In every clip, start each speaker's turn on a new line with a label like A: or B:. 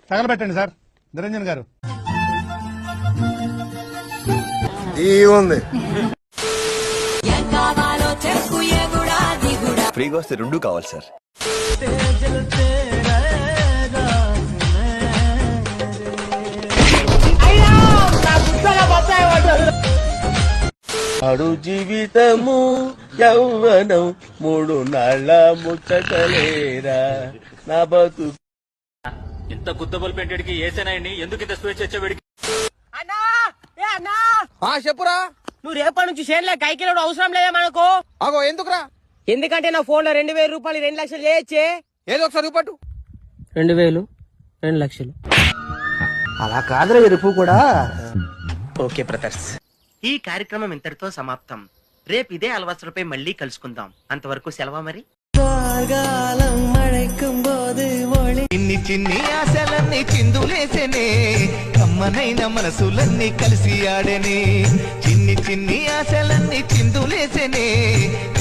A: తగలబెట్టండి sir Niranjan గారు.
B: ఫ్రీగా వస్తే రెండు కావాలి సార్.
C: అడు జీవితము యౌవనం మూడు నాళ్ళ ముచ్చటలేరా నా బతు.
D: ఇంత గుద్దబల్ పెంటెడికి ఏసేనాయని ఎందుకు ఇంత స్వేచ్ఛ వచ్చేవాడికి?
C: చెప్పురా.
E: నువ్వు రేపటి నుంచి చేనులే కైకిలో అవసరం లేదా మనకు?
C: అగో ఎందుకురా?
E: ఎందుకంటే నా ఫోన్ లో 2000 రూపాయలు 2 లక్షలు చేయొచ్చే.
C: ఏదో ఒకసారి చూపట్టు.
E: 2000 2 లక్షలు
C: అలా కాదురా ఎరుపు కూడా.
E: ఓకే బ్రదర్స్, ఈ కార్యక్రమం ఇంతటితో సమాప్తం. రేపు ఇదే అలవాసులపై మళ్ళీ కలుసుకుందాం. అంతవరకు సెలవా మరి.
F: చిన్ని చిన్ని ఆశలన్నీ చిందులేసనే, కమ్మనైన మనసులన్నీ కలిసి ఆడనే. చిన్ని చిన్ని ఆశలన్నీ చిందులేసనే,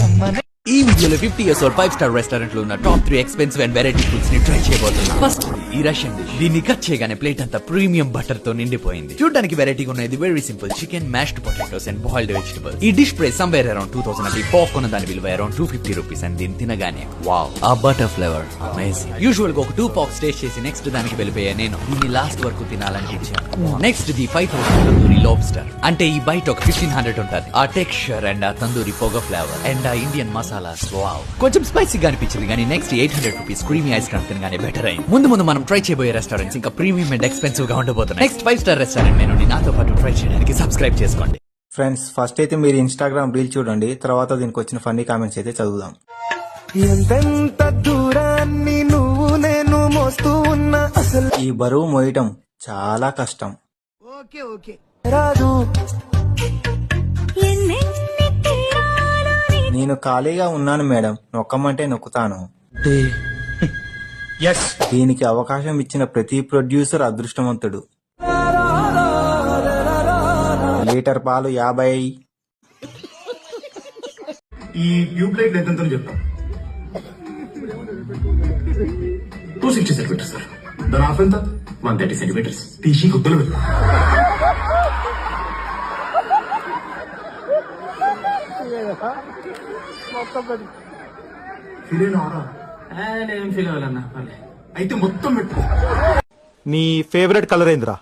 F: కమ్మనై.
G: ఈ వీడియోలో 50 years old 5-star రెస్టారెంట్ లో ఉన్న top 3 expensive and variety foods ని ట్రై చేయబోతున్నాం. ఫస్ట్ ఈ రష్యన్ డిష్. దీన్ని కట్ చేయగానే ప్లేట్ అంతా ప్రీమియం బటర్ తో నిండిపోయింది. చూడడానికి వెరైటీగా ఉన్నది very simple chicken, mashed potatoes and boiled vegetables. ఈ డిష్ ప్రైస్ సమ్వేర్ అరౌండ్ 2000 అండి. పాప్ కొన్న దాని విలువ అరౌండ్ 250 రూపీస్. అండ్ దీన్ని తినగానే వావ్, ఆ బటర్ ఫ్లేవర్ అమేజింగ్. యూజువల్ గా ఒక 2 పాప్స్ టేస్ట్ చేసి నెక్స్ట్ దానికి వెళ్ళిపోయా నేను. దీన్ని లాస్ట్ వరకు తినాలనిపించాను. Next the 5000 tandoori lobster. అంటే ఈ బైట్ ఒక 1500 ఉంటుంది. ఆ టెక్స్చర్ అండ్ ఆ తందూరి పొగ ఫ్లేవర్ అండ్ ఆ ఇండియన్ మసాలాస్ వావ్. కొంచెం స్పైసీగా అనిపించింది కానీ next 800 rupees creamy ice cream తినగానే బెటర్ అయింది. ముందు మనం ట్రై చేయబోయే రెస్టారెంట్స్ ఇంకా ప్రీమియం అండ్ ఎక్స్పెన్సివ్ గా ఉండబోతున్నాయి. నెక్స్ట్ 5-star రెస్టారెంట్ మెనూని నాతో పాటు ట్రై చేయడానికి సబ్స్క్రైబ్ చేసుకోండి.
H: ఫ్రెండ్స్, ఫస్ట్ అయితే మీరు ఇన్స్టాగ్రామ్ రీల్ చూడండి, తర్వాత దీనికి వచ్చిన ఫన్నీ కామెంట్స్ అయితే చదువుదాం.
F: ఎంతెంత దూరాన్ని నువ్వు నేను మోస్తూ ఉన్నా అసలు
H: ఈ బరువు మోయటం చాలా కష్టం.
F: ఓకే ఓకే రాదు.
H: నేను ఖాళీగా ఉన్నాను మేడం, నొక్కమంటే నొక్కుతాను. దీనికి అవకాశం ఇచ్చిన ప్రతి ప్రొడ్యూసర్ అదృష్టవంతుడు. లీటర్ పాలు 50.
A: ఈ ట్యూబ్ లైట్ ఎంత చెప్తాం? 260 సెంటీమీటర్స్ సార్. దాని హాఫ్ ఎంత? 130 సెంటీమీటర్స్. తీసి గుద్దలు పెట్టు. అయితే మొత్తం పెట్టు.
I: నీ ఫేవరెట్ కలర్ ఏందిరా?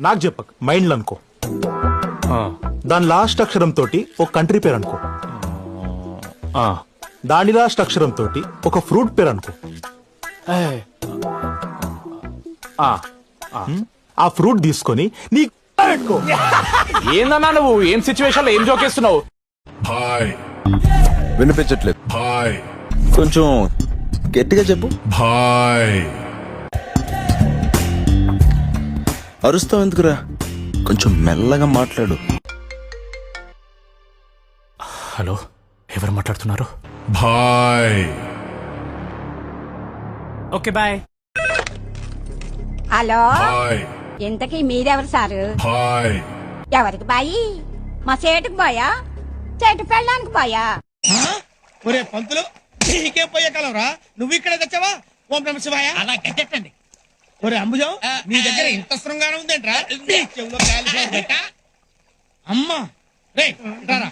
I: నాకు చెప్పక, మైండ్ అనుకో. దాని లాస్ట్ అక్షరం తోటి ఒక కంట్రీ పేరు అనుకో. దాని లాస్ట్ అక్షరం తోటి ఒక ఫ్రూట్ పేరు అనుకో. ఆ ఫ్రూట్ తీసుకొని నీ పెట్టుకో.
D: ఏందన్నా నువ్వు? ఏం సిచ్యువేషన్ లో ఏం జోకేస్తున్నావు?
B: వినిపించట్లేదు. కొంచెం గట్టిగా చెప్పు. అరుస్తావు ఎందుకురా? కొంచెం మెల్లగా మాట్లాడు.
D: హలో, ఎవరు మాట్లాడుతున్నారు? Okay bye.
J: హలో, ఇంతకీ మీరెవరు సారు? ఎవరికి బాయి? మా సేటుకు బాయా? చెట్టు పెళ్ళడానికి బాయా?
C: ఒరే పంతులు, నీకే పోయే కలవరా? నువ్వు ఇక్కడ తెచ్చావా? ఓం నమ శివాయ. అలా గట్టండి. ఒరే అంబుజం, నీ దగ్గర ఇంత శృంగారం ఉందేంట్రా? చెవులో అమ్మా రే రారా.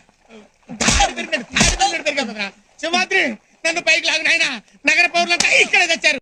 C: సింహాద్రి, నన్ను పైకి లాగు నాయనా. నగర పౌరులంతా ఇక్కడ తెచ్చారు.